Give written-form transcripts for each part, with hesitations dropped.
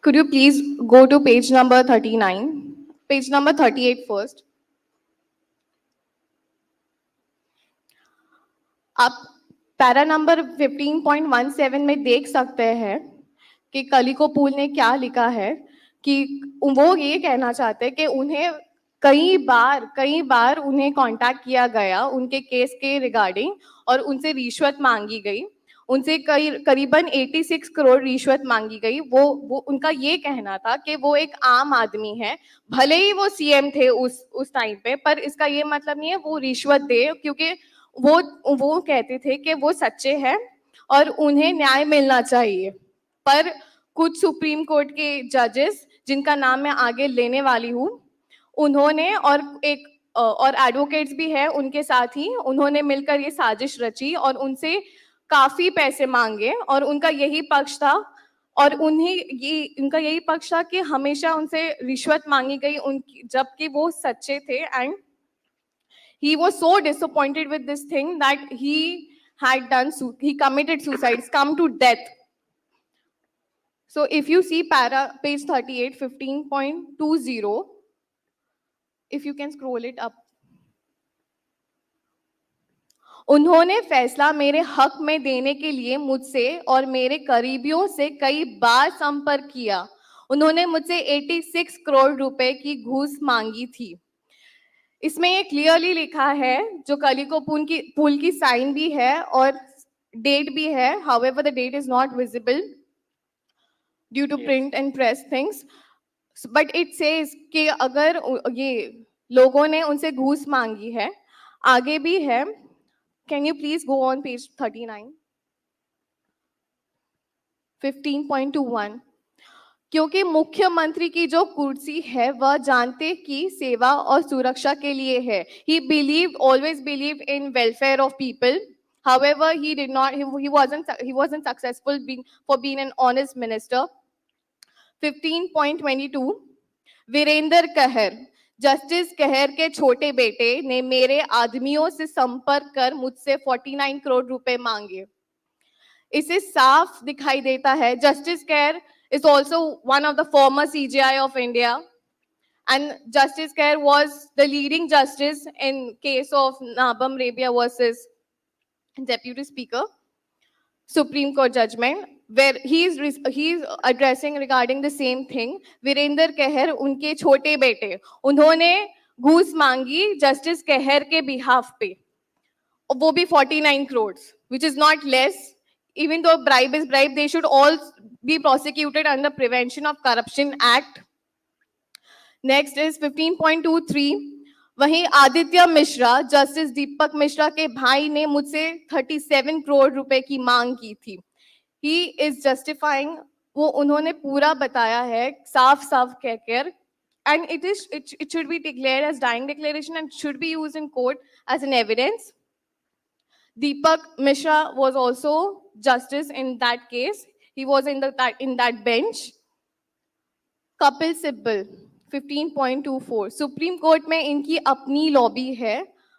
Could you please go to page number 39? Page number 38 first. आप para number 15.17 में देख सकते हैं कि कलिकोपुल ने क्या लिखा है कि वो ये कहना चाहते हैं कि उन्हें कई बार उन्हें कांटेक्ट किया गया उनके केस के रिगार्डिंग और उनसे रिश्वत मांगी गई, उनसे करीबन 86 करोड़ रिश्वत मांगी गई। वो उनका ये कहना था कि वो एक आम आदमी है, भले ही वो सीएम थे उस टाइम पे, पर इसका ये मतलब नहीं है वो रिश्वत दे, क्योंकि वो कहते थे कि वो सच्चे हैं और उन्हें न्याय मिलना चाहिए। पर कुछ सुप्रीम कोर्ट के जजेस, जिनका नाम मैं आगे लेने वाली हूँ, उन्होंने और एडवोकेट्स भी है उनके साथ ही, उन्होंने मिलकर ये साजिश रची और उनसे काफी पैसे मांगे और उनका यही पक्ष था और उनका यही पक्ष था कि हमेशा उनसे रिश्वत मांगी गई उनकी, जबकि वो सच्चे थे। And he was so disappointed with this thing that he committed suicide, come to death. So if you see page 38 15.20, if you can scroll it up. उन्होंने फैसला मेरे हक में देने के लिए मुझसे और मेरे करीबियों से कई बार संपर्क किया। उन्होंने मुझसे 86 करोड़ रुपए की घूस मांगी थी। इसमें ये क्लियरली लिखा है, जो कलिकोपुल की साइन भी है और डेट भी है। However, the date is not visible due to print and press things, but it says कि अगर ये लोगों ने उनसे घूस मांगी है, आगे भी है। Can you please go on page 39? 15.21. क्योंकि मुख्यमंत्री की जो कुर्सी है वह जानते की सेवा और सुरक्षा के लिए है। He always believed in welfare of people. However, he wasn't successful for being an honest minister. 15.22. Virendra कहर, जस्टिस कहर के छोटे बेटे ने मेरे आदमियों से संपर्क कर मुझसे 49 करोड़ रुपए मांगे। इसे साफ दिखाई देता है जस्टिस कहर is also one of the former CJI of India, and Justice Kher was the leading justice in case of Nabam Rabia versus Deputy Speaker, Supreme Court judgment, where he is addressing regarding the same thing. Virendra कहर उनके छोटे बेटे, उन्होंने घूस मांगी justice कहर के behalf पे, वो भी 49 crores, which is not less. Even though bribe is bribe, they should all be prosecuted under Prevention of Corruption Act. Next is 15.23. वहीं आदित्य मिश्रा, जस्टिस दीपक मिश्रा के भाई ने मुझसे 37 करोड़ रुपए की मांग की थी। He is justifying, वो उन्होंने पूरा बताया है साफ साफ कहकर, and it should be declared as dying declaration and should be used in court as an evidence. Deepak Mishra was also justice in that case. He was in that bench. Kapil Sibal, 15.24. Supreme court में इनकी अपनी lobby है।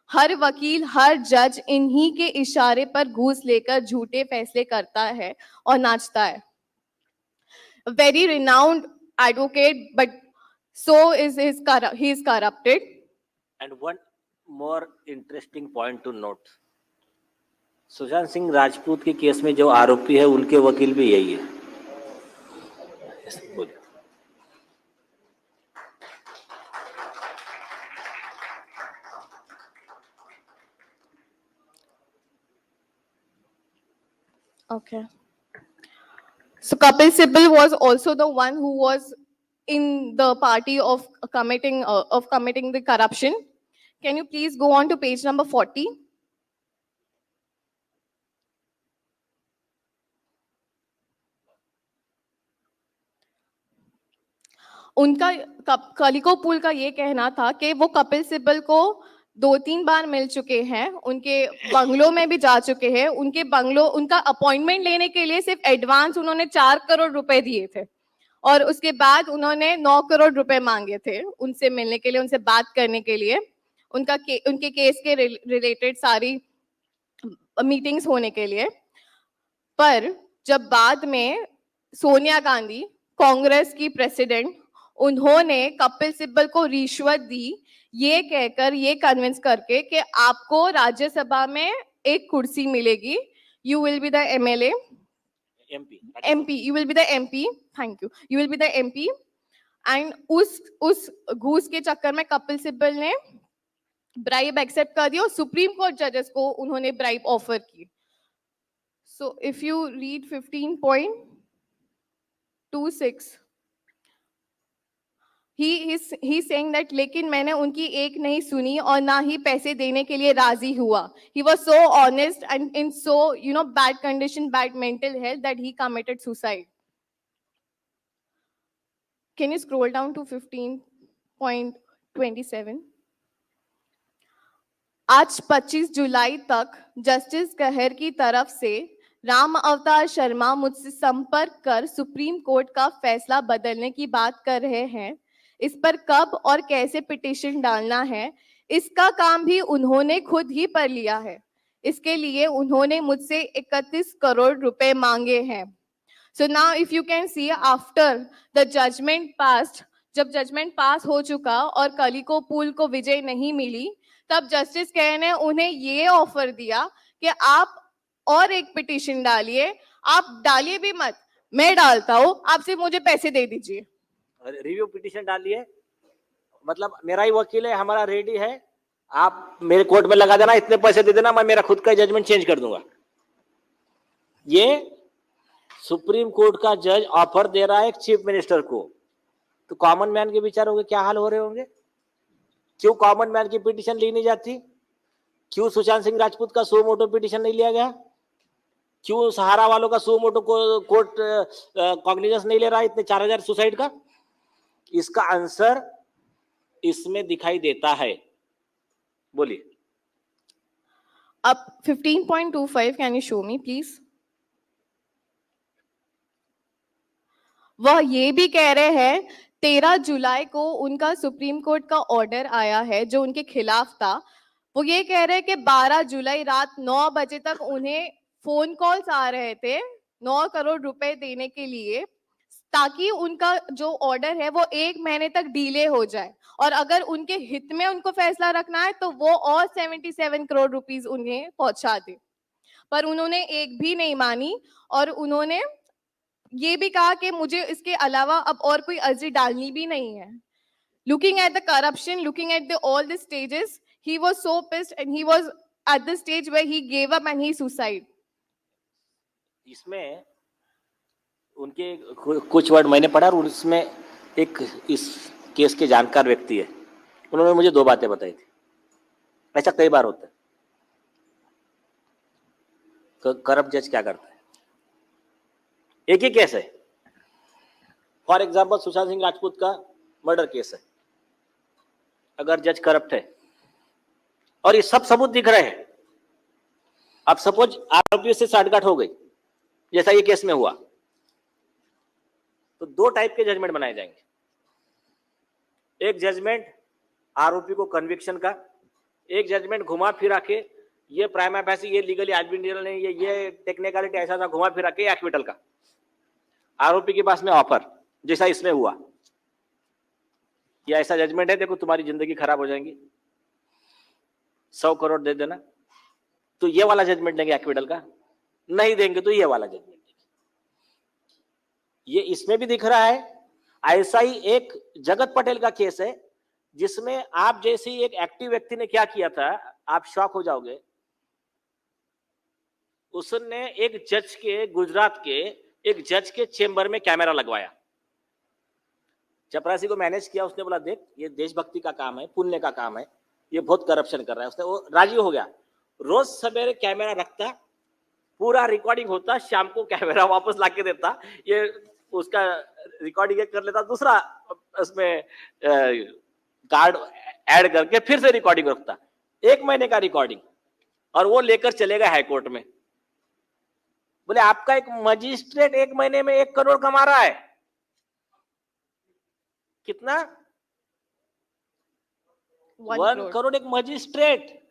हर वकील, हर जज इन्हीं के इशारे पर घूस लेकर झूठे फैसले करता है और नाचता है। A very renowned advocate, but so is he is corrupted. And one more interesting point to note. Sushant Singh Rajput के केस में जो आरोपी है उनके वकील भी यही है। बोलिए। Okay. So Kapil Sibal was also the one who was in the party of committing the corruption. Can you please go on to page number 40? उनका कलिकोपुल का ये कहना था कि वो कपिल सिब्बल को 2-3 बार मिल चुके हैं, उनके बंगलों में भी जा चुके हैं। उनका अपॉइंटमेंट लेने के लिए सिर्फ एडवांस उन्होंने 4 करोड़ रुपए दिए थे और उसके बाद उन्होंने 9 करोड़ रुपए मांगे थे उनसे मिलने के लिए, उनसे बात करने के लिए, उनके केस के रिलेटेड सारी मीटिंग्स होने के लिए। पर जब बाद में सोनिया गांधी कांग्रेस की प्रेसिडेंट, उन्होंने कपिल सिब्बल को रिश्वत दी, ये कहकर, ये कन्विंस करके कि आपको राज्यसभा में एक कुर्सी मिलेगी, you will be the MLA, MP, you will be the MP, thank you, you will be the MP, and उस घूस के चक्कर में कपिल सिब्बल ने ब्राइब एक्सेप्ट कर दिया और सुप्रीम कोर्ट जजेस को उन्होंने ब्राइब ऑफर की. So if you read 15.26, he's saying that लेकिन मैंने उनकी एक नहीं सुनी और ना ही पैसे देने के लिए राजी हुआ. He was so honest and in so bad condition, bad mental health, that he committed suicide. Can you scroll down to 15.27? आज 25 जुलाई तक जस्टिस कहर की तरफ से राम अवतार शर्मा मुझसे संपर्क कर सुप्रीम कोर्ट का फैसला बदलने की बात कर रहे हैं. इस पर कब और कैसे पिटीशन डालना है, इसका काम भी उन्होंने खुद ही पर लिया है. इसके लिए उन्होंने मुझसे 31 करोड़ रुपए मांगे हैं. So now if you can see, after the judgment passed, जब जजमेंट पास हो चुका और कलिको पुल को विजय नहीं मिली, तब जस्टिस कहेर ने उन्हें ये ऑफर दिया कि आप और एक पिटीशन डालिए. आप डालिए भी मत, मैं डालता हूं, आप सिर्फ मुझे पैसे दे दीजिए. रिव्यू पिटीशन डालिए, मतलब मेरा ही वकील है, हमारा रेडी है, आप मेरे कोर्ट में लगा देना, इतने पैसे दे देना, मैं मेरा खुद का जजमेंट चेंज कर दूंगा. ये सुप्रीम कोर्ट का जज ऑफर दे रहा है एक चीफ मिनिस्टर को, तो कॉमन मैन के विचारों के क्या हाल हो रहे होंगे. क्यों कॉमन मैन की पिटीशन ली नहीं जाती? क्यों सुशांत सिंह राजपूत का सो मोटो पिटीशन नहीं लिया गया? क्यों सहारा वालों का सो मोटो कोर्ट कॉग्निजेंस नहीं ले रहा इतने 4000 सुसाइड का? इसका आंसर इसमें दिखाई देता है. बोलिए. अब 15.25, can you show me please? वह ये भी कह रहे हैं 13 जुलाई को उनका सुप्रीम कोर्ट का ऑर्डर आया है जो उनके खिलाफ था. वो ये कह रहे हैं कि 12 जुलाई रात 9 बजे तक उन्हें फोन कॉल्स आ रहे थे 9 करोड़ रुपए देने के लिए, ताकि उनका जो ऑर्डर है वो 1 महीने तक डिले हो जाए, और अगर उनके हित में उनको फैसला रखना है तो वो और 77 करोड़ रुपीस उन्हें पहुंचा दे. पर उन्होंने एक भी नहीं मानी और उन्होंने ये भी कहा कि मुझे इसके अलावा अब और कोई अर्जी डालनी भी नहीं है. Looking at the corruption, looking at all the stages, he was so pissed and he was at the stage where he gave up and he suicide. इसमें उनके कुछ वर्ड मैंने पढ़ा और उसमें एक इस केस के जानकार व्यक्ति है, उन्होंने मुझे 2 बातें बताई थी. ऐसा कई बार होता है. करप्ट जज क्या करता है? एक ही केस है, फॉर एग्जाम्पल सुशांत सिंह राजपूत का मर्डर केस है. अगर जज करप्ट है और ये सब सबूत दिख रहे हैं, अब सपोज आरोपी से साठगांठ हो गई जैसा ये केस में हुआ, तो 2 टाइप के जजमेंट बनाए जाएंगे. एक जजमेंट आरोपी को कन्विक्शन का, एक जजमेंट घुमा फिरा के ये प्राइमा फेसी, ये लीगली एडमिनिस्ट्रेटिव नहीं, ये टेक्निकलिटी ऐसा था, घुमा फिरा के एक्विटल का. आरोपी के पास में ऑफर जैसा इसमें हुआ, ये ऐसा जजमेंट है, देखो तुम्हारी जिंदगी खराब हो जाएगी, 100 करोड़ दे देना. तो ये वाला जजमेंट देंगे एक्विटल का, नहीं देंगे तो ये वाला जजमेंट देंगे. ये इसमें भी दिख रहा है. ऐसा ही एक जगत पटेल का केस है जिसमें आप जैसे एक एक्टिव व्यक्ति ने क्या किया था, आप शॉक हो जाओगे. उसने एक जज के, गुजरात के एक जज के चेंबर में कैमरा लगवाया. चपरासी को मैनेज किया. उसने बोला देख ये देशभक्ति का काम है, पुण्य का काम है, ये बहुत करप्शन कर रहा है. उसने वो राजी हो गया. रोज सवेरे कैमरा रखता, पूरा रिकॉर्डिंग होता, शाम को कैमरा वापस लाके देता, ये उसका रिकॉर्डिंग कर लेता, दूसरा उसमें कार्ड ऐड करके फिर से रिकॉर्डिंग रखता. 1 महीने का रिकॉर्डिंग, और वो लेकर चलेगा हाईकोर्ट में. बोले आपका एक मजिस्ट्रेट 1 महीने में 1 करोड़ कमा रहा है. कितना? 1 करोड़ एक मजिस्ट्रेट.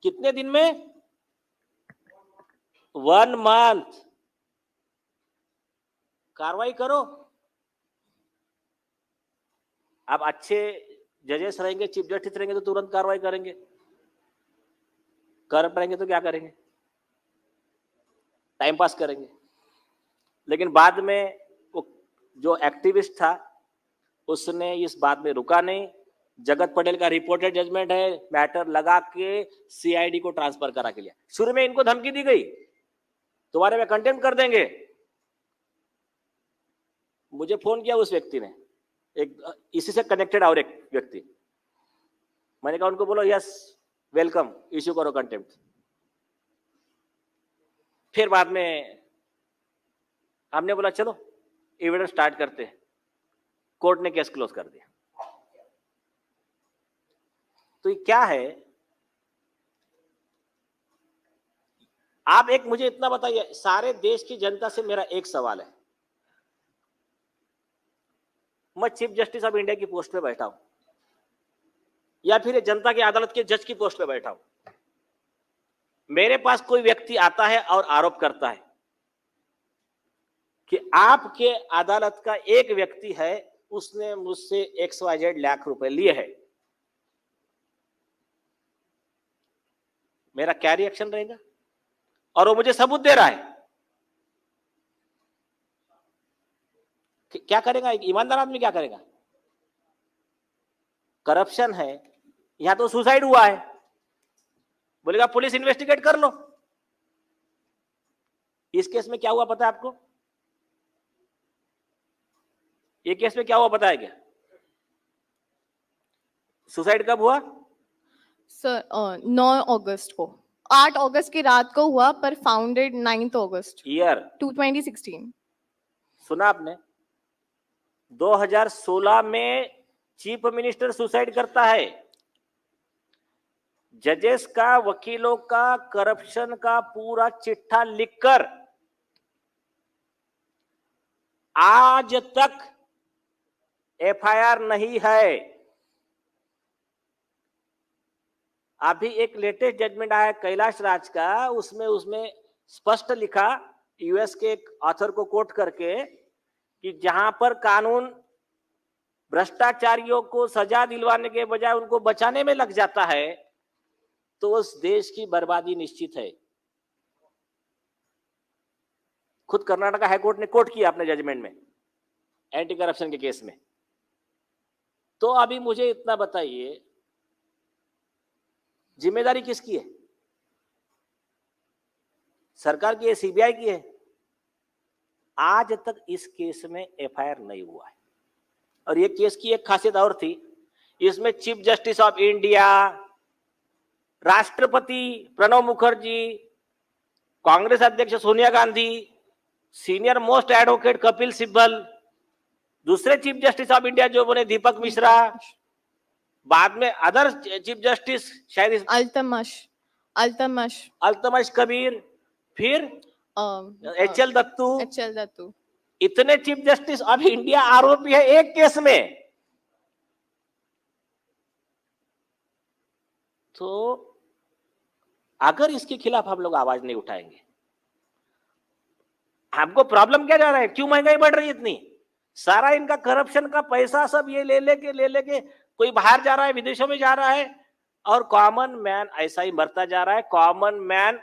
कितने दिन में? 1 मंथ. कार्रवाई करो. आप अच्छे जजेस रहेंगे, चीफ जस्टिस रहेंगे तो तुरंत कार्रवाई करेंगे, करप्ट रहेंगे तो क्या करेंगे, टाइम पास करेंगे। लेकिन बाद में वो जो एक्टिविस्ट था उसने इस बात में रुका नहीं। जगत पटेल का रिपोर्टेड जजमेंट है, मैटर लगा के सीआईडी को ट्रांसफर करा के लिया। शुरू में इनको धमकी दी गई तुम्हारे में कंटेम्प्ट कर देंगे। मुझे फोन किया उस व्यक्ति ने, एक इसी से कनेक्टेड और एक व्यक्ति। मैंने कहा उनको बोलो यस वेलकम, इश्यू करो कंटेम्प्ट। फिर बाद में हमने बोला चलो एविडेंस स्टार्ट करते हैं, कोर्ट ने केस क्लोज कर दिया। तो ये क्या है, आप एक मुझे इतना बताइए, सारे देश की जनता से मेरा एक सवाल है, मैं चीफ जस्टिस ऑफ इंडिया की पोस्ट पे बैठा हूं या फिर जनता की अदालत के जज की पोस्ट पे बैठा हूं, मेरे पास कोई व्यक्ति आता है और आरोप करता है कि आपके अदालत का एक व्यक्ति है, उसने मुझसे XYZ लाख रुपए लिए हैं, मेरा क्या रिएक्शन रहेगा? और वो मुझे सबूत दे रहा है, क्या करेगा एक ईमानदार आदमी? क्या करेगा? करप्शन है, यहां तो सुसाइड हुआ है, बोलेगा पुलिस इन्वेस्टिगेट कर लो। इस केस में क्या हुआ पता है आपको? ये केस में क्या हुआ पता है क्या? सुसाइड कब हुआ? सर 9 अगस्त को, 8 अगस्त की रात को हुआ, पर फाउंडेड 9 अगस्त ईयर 2016। सुना आपने? 2016 में चीफ मिनिस्टर सुसाइड करता है। जजेस का, वकीलों का, करप्शन का पूरा चिट्ठा लिखकर आज तक एफआईआर नहीं है। अभी एक लेटेस्ट जजमेंट आया कैलाश राज का, उसमें स्पष्ट लिखा, यूएस के एक ऑथर को कोट करके, कि जहां पर कानून भ्रष्टाचारियों को सजा दिलवाने के बजाय उनको बचाने में लग जाता है तो उस देश की बर्बादी निश्चित है। खुद कर्नाटका हाईकोर्ट ने कोट किया अपने जजमेंट में एंटी करप्शन के केस में। तो अभी मुझे इतना बताइए, जिम्मेदारी किसकी है? सरकार की है, सीबीआई की है? आज तक इस केस में एफआईआर नहीं हुआ है। और ये केस की एक खासियत और थी, इसमें चीफ जस्टिस ऑफ इंडिया, राष्ट्रपति प्रणब मुखर्जी, कांग्रेस अध्यक्ष Sonia Gandhi, senior most advocate Kapil Sibal, दूसरे चीफ जस्टिस ऑफ इंडिया जो बने दीपक मिश्रा, बाद में अदर चीफ जस्टिस शायद अल्तमश कबीर, फिर एचएल दत्तू, इतने चीफ जस्टिस ऑफ इंडिया आरोपी है एक केस में। तो अगर इसके खिलाफ हम लोग आवाज नहीं उठाएंगे, हमको प्रॉब्लम क्या जा रहा है? क्यों महंगाई बढ़ रही है इतनी? सारा इनका करप्शन का पैसा सब ये ले लेके कोई बाहर जा रहा है, विदेशों में जा रहा है, और कॉमन मैन ऐसा ही मरता जा रहा है। कॉमन मैन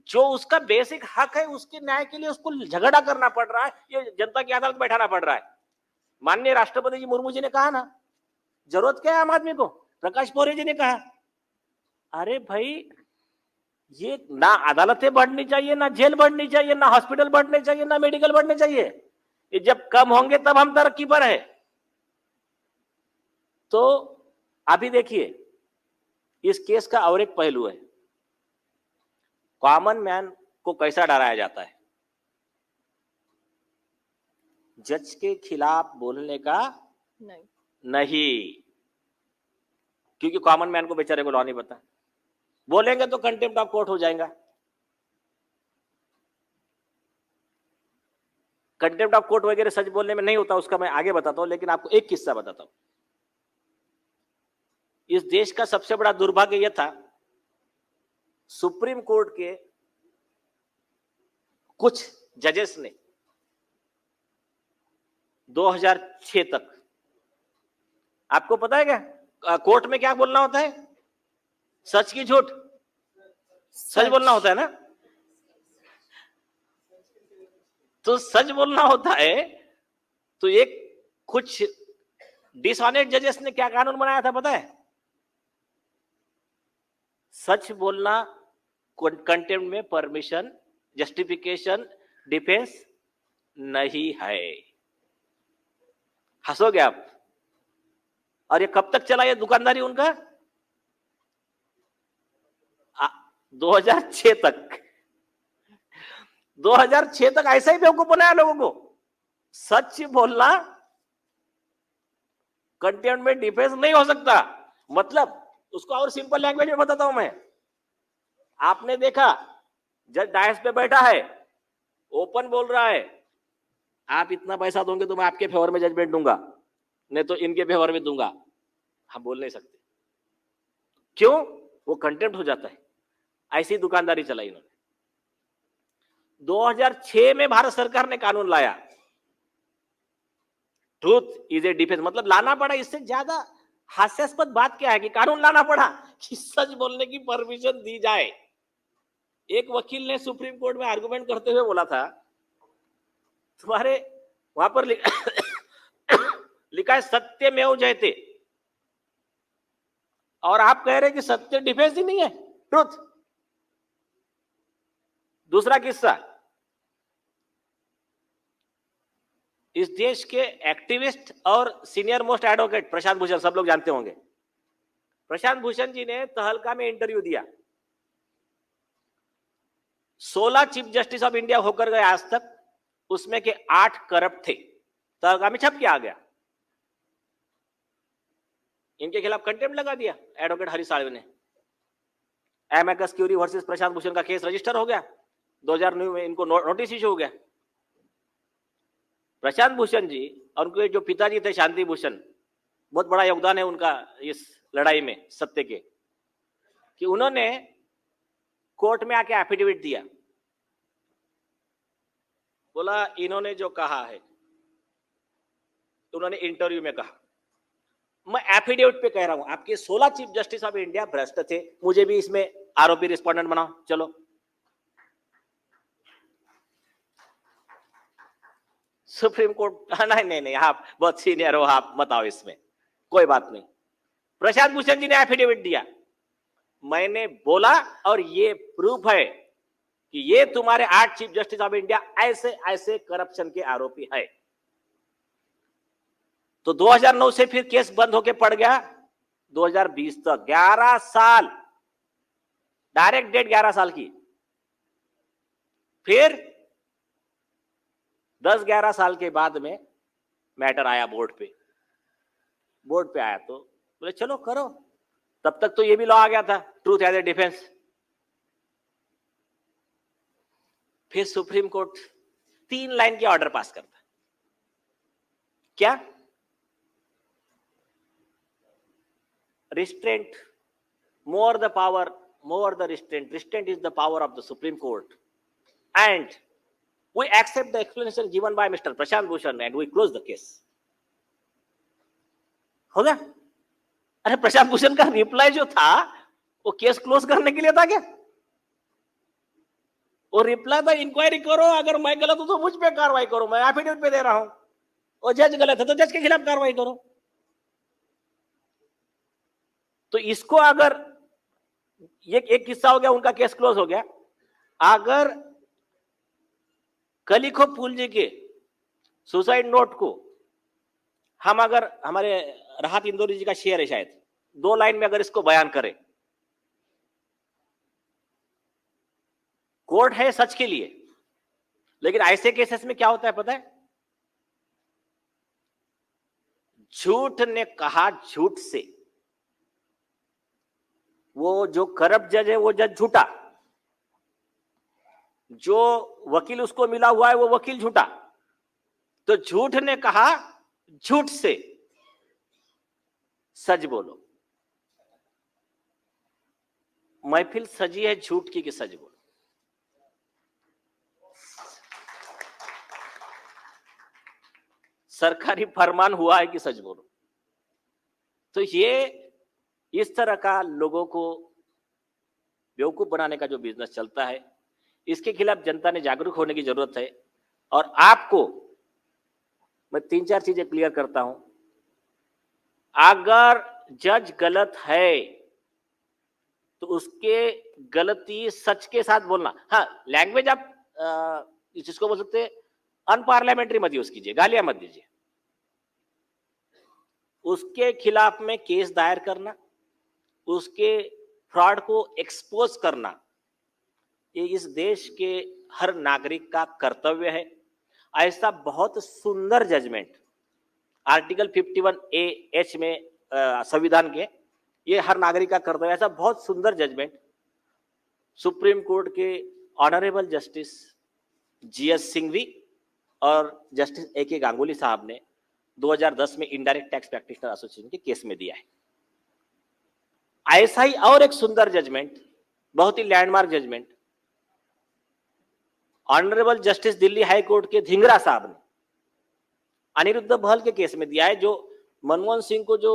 जो उसका बेसिक हक है उसके न्याय के लिए उसको झगड़ा करना पड़ रहा है, ये जनता की अदालत बैठाना पड़ रहा है। माननीय राष्ट्रपति जी मुर्मू जी ने कहा ना, जरूरत क्या है आम आदमी को? प्रकाश पौर्य जी ने कहा, अरे भाई ये ना अदालतें बढ़नी चाहिए, ना जेल बढ़नी चाहिए, ना हॉस्पिटल बढ़ने चाहिए, ना मेडिकल बढ़ने चाहिए। ये जब कम होंगे तब हम तरक्की पर है। तो अभी देखिए इस केस का और एक पहलू है, कॉमन मैन को कैसा डराया जाता है। जज के खिलाफ बोलने का नहीं, क्योंकि कॉमन मैन को बेचारे को लॉ नहीं पता, बोलेंगे तो कंटेम्प्ट ऑफ कोर्ट हो जाएगा। कंटेम्प्ट ऑफ कोर्ट वगैरह सच बोलने में नहीं होता, उसका मैं आगे बताता हूं, लेकिन आपको एक किस्सा बताता हूं। इस देश का सबसे बड़ा दुर्भाग्य यह था, सुप्रीम कोर्ट के कुछ जजेस ने 2006 तक आपको पता है क्या कोर्ट में क्या बोलना होता है? सच की झूठ? सच बोलना होता है ना। तो सच बोलना होता है। तो एक कुछ डिसऑनेस्ट जजेस ने क्या कानून बनाया था पता है? सच बोलना कंटेम्प्ट में परमिशन, जस्टिफिकेशन, डिफेंस नहीं है। हंसोगे आप। और ये कब तक चला ये दुकानदारी उनका? 2006 तक। 2006 तक ऐसा ही बेवकूफ बनाया लोगों को। सच बोलना कंटेम्प्ट में डिफेंस नहीं हो सकता। मतलब उसको और सिंपल लैंग्वेज में बताता हूं मैं। आपने देखा जज डायस पे बैठा है, ओपन बोल रहा है, आप इतना पैसा दोगे तो मैं आपके फेवर में जजमेंट दूंगा, नहीं तो इनके फेवर में दूंगा। हम बोल नहीं सकते। क्यों? वो कंटेम्प्ट हो जाता है। ऐसी दुकानदारी चलाई इन्होंने। 2006 में भारत सरकार ने कानून लाया, ट्रूथ इज ए डिफेंस। मतलब लाना पड़ा। इससे ज्यादा हास्यास्पद बात क्या है कि कानून लाना पड़ा कि सच बोलने की परमिशन दी जाए। एक वकील ने सुप्रीम कोर्ट में आर्गुमेंट करते हुए बोला था, तुम्हारे वहां पर लिखा है सत्यमेव जयते, और आप कह रहे हैं कि सत्य डिफेंस ही नहीं है, ट्रूथ। दूसरा किस्सा, इस देश के एक्टिविस्ट और senior most advocate Prashant Bhushan, सब लोग जानते होंगे। प्रशांत भूषण जी ने तहलका में इंटरव्यू दिया। 16 चीफ जस्टिस ऑफ इंडिया होकर गए आज तक, उसमें के 8 करप्ट थे। तहलका में छप के आ गया। इनके खिलाफ कंटेम्प्ट लगा दिया एडवोकेट हरीश साल्वे ने। एमेकस क्यूरी वर्सेस प्रशांत भूषण का केस रजिस्टर हो गया। 2009 में इनको नोटिस इशू हो गया। प्रशांत भूषण जी और उनके जो पिताजी थे शांति भूषण, बहुत बड़ा योगदान है उनका इस लड़ाई में सत्य के, कि उन्होंने कोर्ट में आके एफिडेविट दिया। बोला इन्होंने जो कहा है, उन्होंने इंटरव्यू में कहा, मैं एफिडेविट पे कह रहा हूं आपके 16 चीफ जस्टिस ऑफ इंडिया भ्रष्ट थे, मुझे भी इसमें आरोपी रिस्पोंडेंट बनाओ, चलो। सुप्रीम कोर्ट नहीं नहीं, आप बहुत सीनियर हो, आप मत आओ इसमें, कोई बात नहीं। प्रशांत भूषण जी ने एफिडेविट दिया, मैंने बोला और ये प्रूफ है कि ये तुम्हारे 8 चीफ जस्टिस ऑफ इंडिया ऐसे ऐसे करप्शन के आरोपी है। तो 2009 से फिर केस बंद होके पड़ गया 2020 तक। 11 साल, डायरेक्ट डेट 11 साल की। फिर 10-11 साल के बाद में मैटर आया बोर्ड पे। बोर्ड पे आया तो बोले चलो करो। तब तक तो ये भी लॉ आ गया था, ट्रूथ एज ए डिफेंस। फिर सुप्रीम कोर्ट 3 लाइन के ऑर्डर पास करता। क्या? Restraint, more the power, more the restraint. Restraint is the power of the Supreme Court. And we accept the explanation given by Mr. Prashant Bhushan and we close the case. हो गया? अरे प्रशांत भूषण का reply जो था वो case close करने के लिए था क्या? वो रिप्लाई था इंक्वायरी करो, अगर मैं गलत हूं तो मुझ पे कार्रवाई करो, मैं एफिडेविट पे दे रहा हूं। और जज गलत है तो जज के खिलाफ कार्रवाई करो। तो इसको अगर ये एक किस्सा हो गया, उनका केस क्लोज हो गया। अगर कलिखो पुल जी के सुसाइड नोट को हम अगर, हमारे राहत इंदौरी जी का शेयर है शायद, 2 लाइन में अगर इसको बयान करें, कोर्ट है सच के लिए, लेकिन ऐसे केसेस में क्या होता है पता है? झूठ ने कहा झूठ से, वो जो करप्ट जज है वो जज झूठा, जो वकील उसको मिला हुआ है वो वकील झूठा। तो झूठ ने कहा झूठ से, सच बोलो। महफिल सजी है झूठ की कि सच बोलो। सरकारी फरमान हुआ है कि सच बोलो। तो ये इस तरह का लोगों को बेवकूफ बनाने का जो बिजनेस चलता है, इसके खिलाफ जनता ने जागरूक होने की जरूरत है। और आपको मैं 3-4 चीजें क्लियर करता हूं। अगर जज गलत है तो उसके गलती सच के साथ बोलना। हाँ, लैंग्वेज आप जिसको बोल सकते हैं अनपार्लियामेंट्री मत यूज कीजिए, गालियां मत दीजिए। उसके खिलाफ में केस दायर करना, उसके फ्रॉड को एक्सपोज करना, ये इस देश के हर नागरिक का कर्तव्य है। ऐसा बहुत सुंदर जजमेंट आर्टिकल 51A(H) में संविधान के, ये हर नागरिक का कर्तव्य। ऐसा बहुत सुंदर जजमेंट सुप्रीम कोर्ट के ऑनरेबल जस्टिस GS सिंघवी और जस्टिस AK गांगुली साहब ने 2010 में इनडायरेक्ट टैक्स प्रैक्टिशनर एसोसिएशन के केस में दिया है। ऐसा ही और एक सुंदर जजमेंट, बहुत ही landmark judgement, honourable justice Delhi high court के धिंगरा साहब ने अनिरुद्ध बहल के केस में दिया है। जो मनमोहन सिंह को जो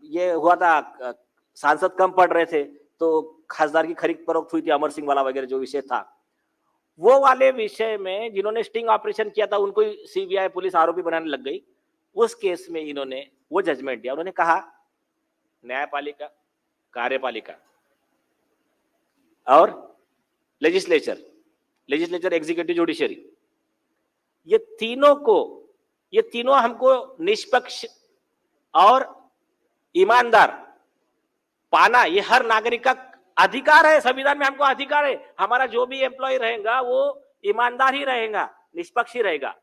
ये हुआ था, सांसद कम पड़ रहे थे तो खासदार की खरीद फरोख्त हुई थी, अमर सिंह वाला वगैरह जो विषय था, वो वाले विषय में जिन्होंने स्टिंग ऑपरेशन किया था उनको CBI पुलिस आरोपी बनाने लग गई। उस केस में इन्होंने वो जजमेंट दिया। उन्होंने कहा न्यायपालिका, कार्यपालिका और लेजिस्लेचर, एग्जीक्यूटिव, जुडिशरी, ये तीनों हमको निष्पक्ष और ईमानदार पाना, ये हर नागरिक का अधिकार है। संविधान में हमको अधिकार है। हमारा जो भी एम्प्लॉय रहेगा वो ईमानदार ही रहेगा, निष्पक्ष ही रहेगा।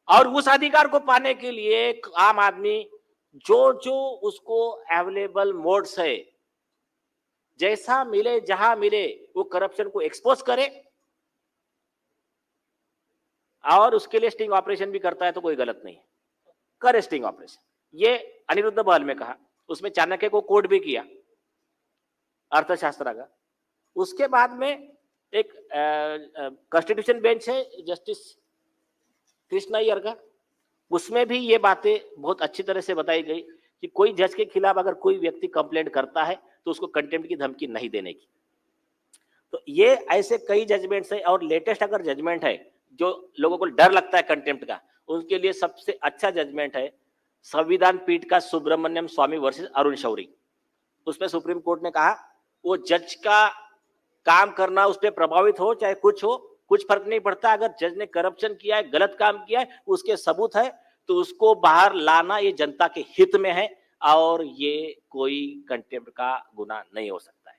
और उस अधिकार को पाने के लिए एक आम आदमी जो उसको अवेलेबल मोड्स है, जैसा मिले जहां मिले, वो करप्शन को एक्सपोज करे और उसके लिए स्टिंग ऑपरेशन भी करता है तो कोई गलत नहीं है, करे स्टिंग ऑपरेशन। ये अनिरुद्ध बहल में कहा। उसमें चाणक्य को कोट भी किया अर्थशास्त्र का। उसके बाद में एक कॉन्स्टिट्यूशन बेंच है जस्टिस कृष्णा अय्यर का, उसमें भी ये बातें बहुत अच्छी तरह से बताई गई कि कोई जज के खिलाफ अगर कोई व्यक्ति कंप्लेंट करता है तो उसको कंटेम्प्ट की धमकी नहीं देने की। तो ये ऐसे कई जजमेंट्स है। और लेटेस्ट अगर जजमेंट है जो लोगों को डर लगता है कंटेम्प्ट का, उनके लिए सबसे अच्छा जजमेंट है संविधान पीठ का सुब्रमण्यम स्वामी वर्सेस अरुण शौरी। उसमें सुप्रीम कोर्ट ने कहा वो जज का काम करना उस पर प्रभावित हो चाहे कुछ हो, कुछ फर्क नहीं पड़ता। अगर जज ने करप्शन किया है, गलत काम किया है, उसके सबूत है तो उसको बाहर लाना ये जनता के हित में है और ये कोई कंटेम्प्ट का गुनाह नहीं हो सकता है।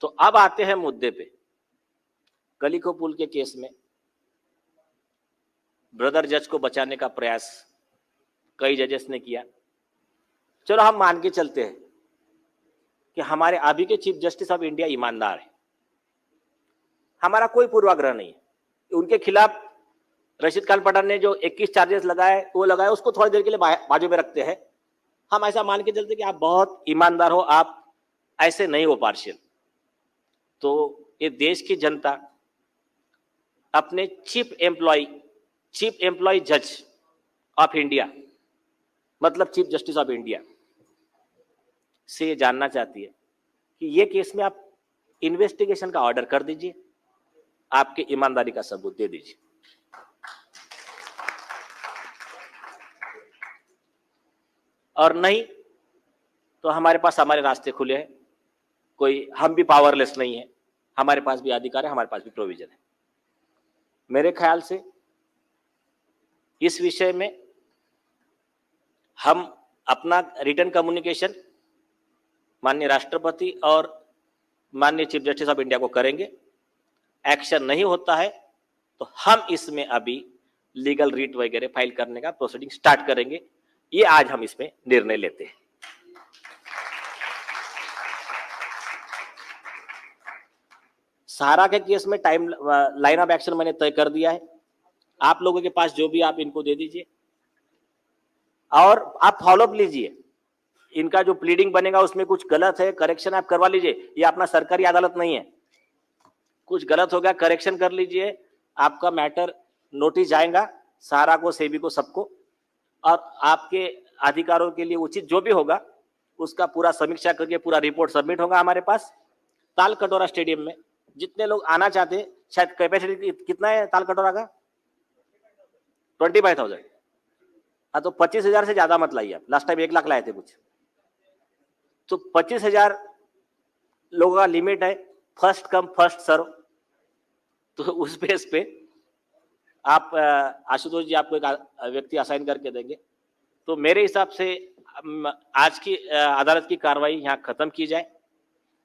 तो अब आते हैं मुद्दे पे। कलिको पुल के केस में ब्रदर जज को बचाने का प्रयास कई जजेस ने किया। चलो हम मान के चलते हैं कि हमारे अभी के चीफ जस्टिस ऑफ इंडिया ईमानदार है, हमारा कोई पूर्वाग्रह नहीं है। उनके खिलाफ रशीद खान पठान ने जो 21 चार्जेस लगाए वो लगाए, उसको थोड़ी देर के लिए बाजू में रखते हैं। हम ऐसा मान के चलते कि आप बहुत ईमानदार हो, आप ऐसे नहीं हो पार्शियल। तो ये देश की जनता अपने चीफ एम्प्लॉय जज ऑफ इंडिया, मतलब चीफ जस्टिस ऑफ इंडिया से ये जानना चाहती है कि ये केस में आप इन्वेस्टिगेशन का ऑर्डर कर दीजिए, आपके ईमानदारी का सबूत दे दीजिए। और नहीं तो हमारे पास हमारे रास्ते खुले हैं। कोई हम भी पावरलेस नहीं है, हमारे पास भी अधिकार है, हमारे पास भी प्रोविजन है। मेरे ख्याल से इस विषय में हम अपना रिटर्न कम्युनिकेशन माननीय राष्ट्रपति और माननीय चीफ जस्टिस ऑफ इंडिया को करेंगे। एक्शन नहीं होता है तो हम इसमें अभी लीगल रीट वगैरह फाइल करने का प्रोसीडिंग स्टार्ट करेंगे। ये आज हम इसमें निर्णय लेते हैं। सहारा के केस में टाइम लाइन ऑफ एक्शन मैंने तय कर दिया है। आप लोगों के पास जो भी आप इनको दे दीजिए और आप फॉलोअप लीजिए। इनका जो प्लीडिंग बनेगा उसमें कुछ गलत है, करेक्शन आप करवा लीजिए। ये अपना सरकारी अदालत नहीं है, कुछ गलत हो गया करेक्शन कर लीजिए। आपका मैटर नोटिस जाएगा सहारा को, सेबी को, सबको, और आपके अधिकारों के लिए उचित जो भी होगा उसका पूरा समीक्षा करके पूरा रिपोर्ट सबमिट होगा हमारे पास। ताल कटोरा स्टेडियम में जितने लोग आना चाहते हैं, शायद कैपेसिटी कितना है ताल कटोरा का? 25,000। हाँ, तो 25,000 से ज्यादा मत लाइए आप। लास्ट टाइम 1 लाख लाए थे कुछ, तो 25,000 लोगों का लिमिट है। फर्स्ट कम फर्स्ट सर्व, तो उस बेस पे आप आशुतोष जी आपको एक व्यक्ति असाइन करके देंगे। तो मेरे हिसाब से आज की अदालत की कार्रवाई यहाँ खत्म की जाए।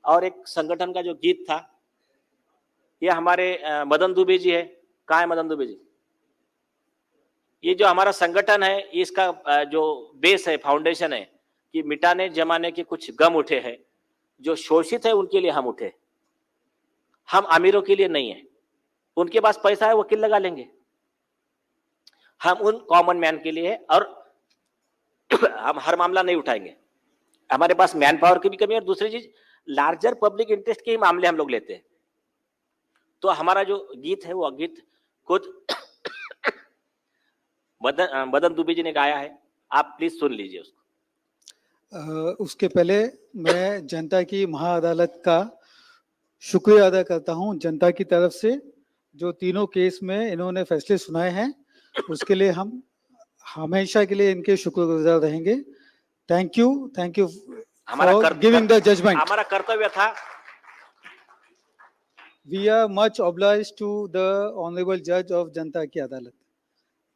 और एक संगठन का जो गीत था, ये हमारे मदन दुबे जी है। कहाँ है मदन दुबे जी? ये जो हमारा संगठन है, इसका जो बेस है, फाउंडेशन है कि मिटाने जमाने के कुछ गम उठे हैं, जो शोषित है उनके लिए हम उठे, हम अमीरों के लिए नहीं है। उनके पास पैसा है, वकील लगा लेंगे, हम उन कॉमन मैन के लिए है। और हम हर मामला नहीं उठाएंगे, हमारे पास मैन पावर की भी कमी है। और दूसरी चीज, लार्जर पब्लिक इंटरेस्ट के ही मामले हम लोग लेते हैं। तो हमारा जो गीत है वो गीत खुद मदन दुबे जी ने गाया है, आप प्लीज सुन लीजिए उसको। उसके पहले मैं जनता की महाअदालत का शुक्रिया अदा करता हूं, जनता की तरफ से जो तीनों केस में इन्होंने फैसले सुनाए हैं, उसके लिए हम हमेशा के लिए इनके शुक्रगुजार रहेंगे। Thank you for giving the judgement. हमारा कर्तव्य था। We are much obliged to the honourable जज of Janta Ki Adalat.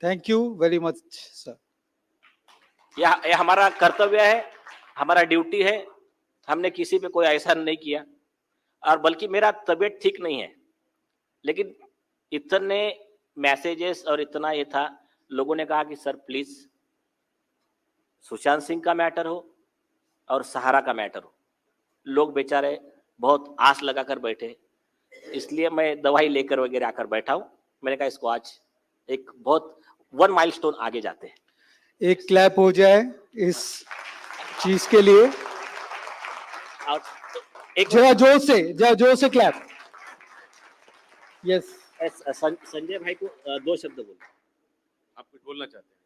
Thank you very much sir. यह हमारा कर्तव्य है, हमारा ड्यूटी है। हमने किसी पे कोई एहसान नहीं किया, और बल्कि मेरा तबीयत ठीक नहीं है, लेकिन इतने मैसेजेस और इतना ये था, लोगों ने कहा कि सर प्लीज, सुशांत सिंह का मैटर हो और सहारा का मैटर हो, लोग बेचारे बहुत आस लगाकर बैठे, इसलिए मैं दवाई लेकर वगैरह आकर बैठा हूं। मैंने कहा इसको आज एक बहुत 1 माइलस्टोन आगे जाते हैं। एक क्लैप हो जाए इस चीज के लिए, और एक जरा जोर से क्लैप। यस संजय भाई को 2 शब्द बोलो। आप कुछ बोलना चाहते हैं?